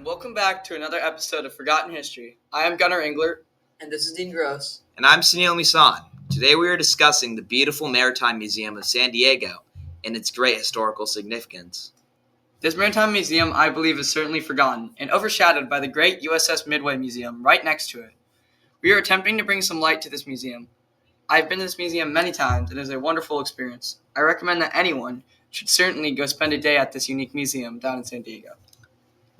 and welcome back to another episode of Forgotten History. I am Gunnar. And this is Dean Gross. And I'm Sunil and Dean. Today we are discussing the beautiful Maritime Museum of San Diego and its great historical significance. This Maritime Museum, I believe, is certainly forgotten and overshadowed by the great USS Midway Museum right next to it. We are attempting to bring some light to this museum. I've been to this museum many times and it is a wonderful experience. I recommend that anyone should certainly go spend a day at this unique museum down in San Diego.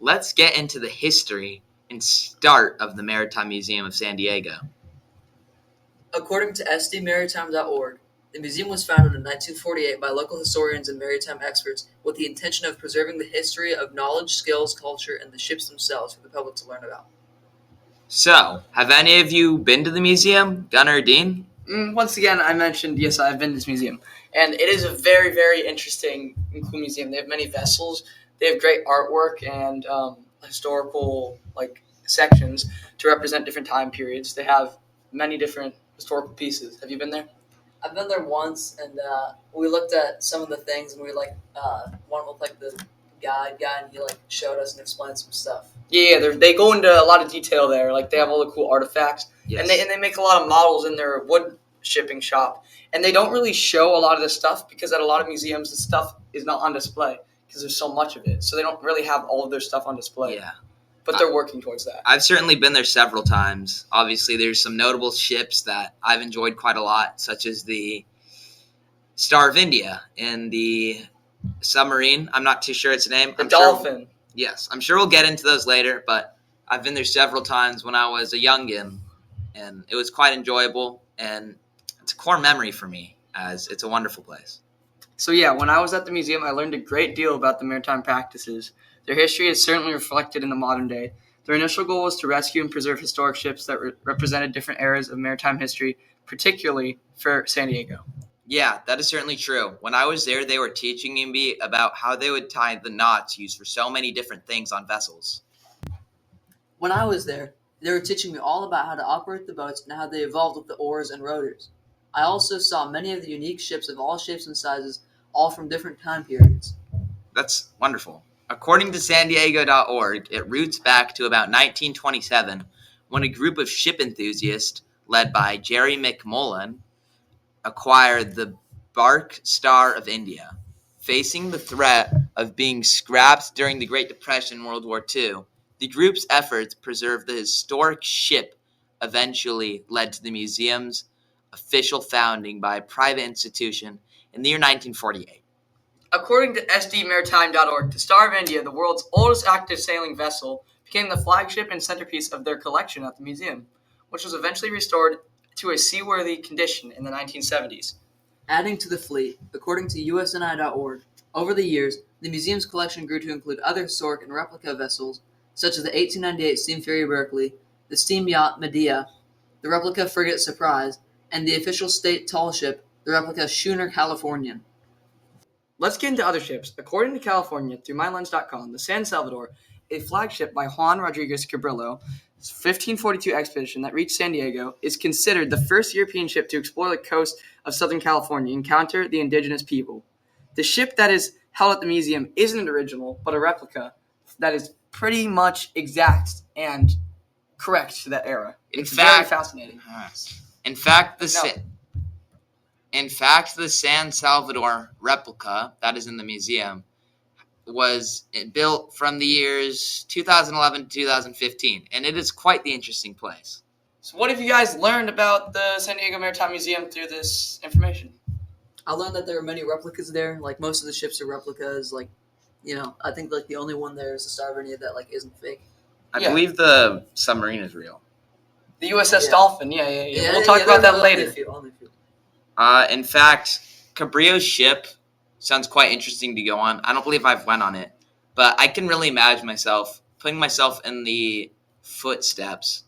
Let's get into the history and start of the Maritime Museum of San Diego. According to sdmaritime.org, the museum was founded in 1948 by local historians and maritime experts with the intention of preserving the history of knowledge, skills, culture, and the ships themselves for the public to learn about. So, have any of you been to the museum, Gunnar or Dean? Once again, I mentioned, yes, I've been to this museum. And it is a very, very interesting and cool museum. They have many vessels. They have great artwork and historical sections to represent different time periods. They have many different historical pieces. Have you been there? I've been there once, and we looked at some of the things, and we one with the guide guy, and he showed us and explained some stuff. Yeah, they go into a lot of detail there. They have all the cool artifacts, yes. and they make a lot of models in their wood shipping shop. And they don't really show a lot of this stuff because at a lot of museums, the stuff is not on display because there's so much of it. So they don't really have all of their stuff on display. Yeah. But they're working towards that. I've certainly been there several times. Obviously, there's some notable ships that I've enjoyed quite a lot, such as the Star of India and the submarine. I'm not too sure its name. The Dolphin. Yes, I'm sure we'll get into those later, but I've been there several times when I was a youngin', and it was quite enjoyable, and it's a core memory for me, as it's a wonderful place. So yeah, when I was at the museum, I learned a great deal about the maritime practices. Their history is certainly reflected in the modern day. Their initial goal was to rescue and preserve historic ships that represented different eras of maritime history, particularly for San Diego. Yeah, that is certainly true. When I was there, they were teaching me about how they would tie the knots used for so many different things on vessels. When I was there, they were teaching me all about how to operate the boats and how they evolved with the oars and rotors. I also saw many of the unique ships of all shapes and sizes, all from different time periods. That's wonderful. According to sandiego.org, it roots back to about 1927 when a group of ship enthusiasts led by Jerry McMullen acquired the bark Star of India. Facing the threat of being scrapped during the Great Depression and World War II, the group's efforts to preserve the historic ship eventually led to the museum's official founding by a private institution in the year 1948. According to sdmaritime.org, the Star of India, the world's oldest active sailing vessel, became the flagship and centerpiece of their collection at the museum, which was eventually restored to a seaworthy condition in the 1970s. Adding to the fleet, according to usni.org, over the years, the museum's collection grew to include other historic and replica vessels, such as the 1898 steam ferry Berkeley, the steam yacht Medea, the replica frigate Surprise, and the official state tall ship, the replica Schooner Californian. Let's get into other ships. According to California, through MyLens.com, the San Salvador, a flagship by Juan Rodriguez Cabrillo, 1542 expedition that reached San Diego, is considered the first European ship to explore the coast of Southern California and encounter the indigenous people. The ship that is held at the museum isn't an original, but a replica that is pretty much exact and correct to that era. It's very fascinating. In fact, the San Salvador replica that is in the museum was built from the years 2011 to 2015, and it is quite the interesting place. So what have you guys learned about the San Diego Maritime Museum through this information? I learned that there are many replicas there. Most of the ships are replicas. I think the only one there is the Star of India that isn't fake. I believe the submarine is real. The USS Dolphin, yeah. We'll talk about that later. Only In fact, Cabrillo's ship sounds quite interesting to go on. I don't believe I've went on it, but I can really imagine putting myself in the footsteps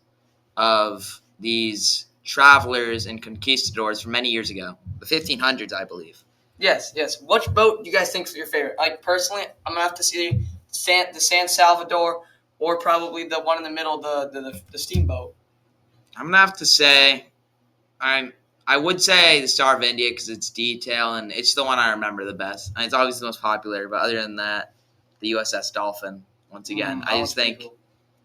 of these travelers and conquistadors from many years ago, the 1500s, I believe. Yes. Which boat do you guys think is your favorite? Personally, I'm gonna have to see the San Salvador or probably the one in the middle, the steamboat. I'm gonna have to say, I would say the Star of India because it's detail and it's the one I remember the best. And it's always the most popular, but other than that, the USS Dolphin Once again, That I one's just pretty think cool.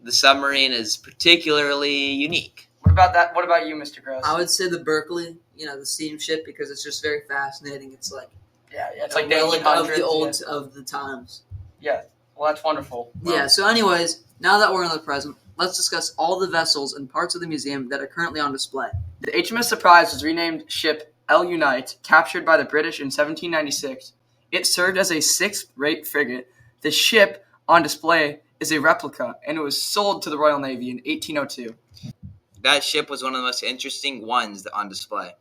the submarine is particularly unique. What about that? What about you, Mr. Gross? I would say the Berkeley, the steamship, because it's just very fascinating. It's like yeah, it's a like the relic 1800s. of the old yeah. of the times. Yeah, well, that's wonderful. Yeah. So, anyways, now that we're in the present, let's discuss all the vessels and parts of the museum that are currently on display. The HMS Surprise was renamed ship El Unite, captured by the British in 1796. It served as a sixth-rate frigate. The ship on display is a replica, and it was sold to the Royal Navy in 1802. That ship was one of the most interesting ones on display.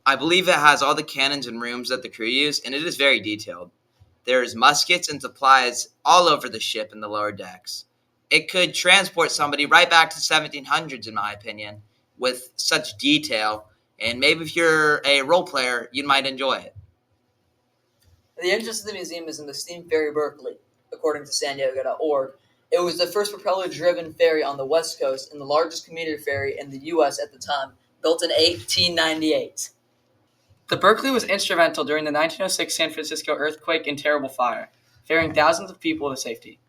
I believe it has all the cannons and rooms that the crew use, and it is very detailed. There's muskets and supplies all over the ship in the lower decks. It could transport somebody right back to the 1700s, in my opinion, with such detail, and maybe if you're a role player, you might enjoy it. The entrance of the museum is in the steam ferry Berkeley, according to sandiego.org. It was the first propeller-driven ferry on the West Coast and the largest commuter ferry in the U.S. at the time, built in 1898. The Berkeley was instrumental during the 1906 San Francisco earthquake and terrible fire, ferrying thousands of people to safety.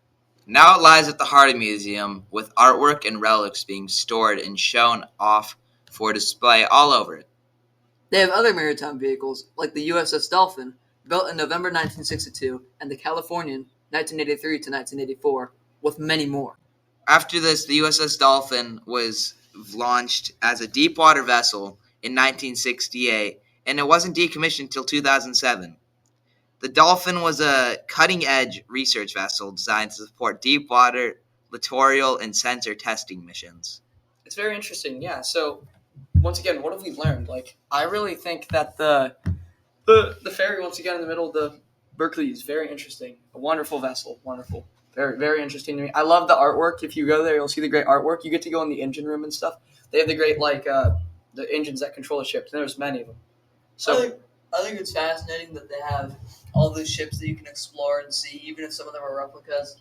Now it lies at the heart of the museum, with artwork and relics being stored and shown off for display all over it. They have other maritime vehicles, like the USS Dolphin, built in November 1962, and the Californian, 1983 to 1984, with many more. After this, the USS Dolphin was launched as a deep-water vessel in 1968, and it wasn't decommissioned until 2007. The Dolphin was a cutting-edge research vessel designed to support deep-water littoral and sensor testing missions. It's very interesting, yeah. So, once again, what have we learned? I really think that the ferry, once again, in the middle of the Berkeley is very interesting. A wonderful vessel, wonderful. Very, very interesting to me. I love the artwork. If you go there, you'll see the great artwork. You get to go in the engine room and stuff. They have the great, the engines that control the ships. And there's many of them. So I think it's fascinating that they have all these ships that you can explore and see, even if some of them are replicas.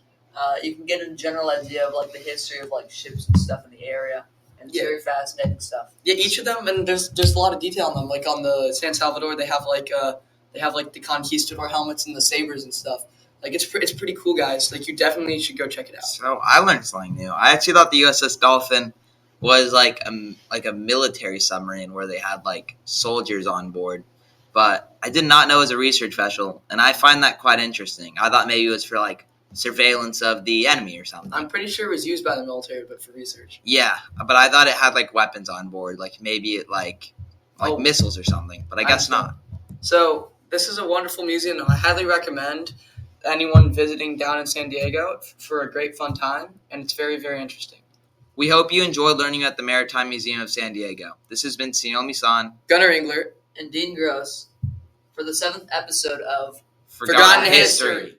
You can get a general idea of the history of ships and stuff in the area, and it's very fascinating stuff. yeah, each of them, and there's a lot of detail on them. Like on the San Salvador, they have the conquistador helmets and the sabers and stuff. It's pretty cool, guys. You definitely should go check it out. So I learned something new. I actually thought the USS Dolphin was like a military submarine where they had soldiers on board, but I did not know it was a research vessel, and I find that quite interesting. I thought maybe it was for surveillance of the enemy or something. I'm pretty sure it was used by the military, but for research. Yeah, but I thought it had weapons on board, maybe it missiles or something, but I guess not. So this is a wonderful museum. I highly recommend anyone visiting down in San Diego for a great fun time, and it's very, very interesting. We hope you enjoyed learning at the Maritime Museum of San Diego. This has been Sunil and Gunnar Engler and Dean Gross for the 7th episode of Forgotten History.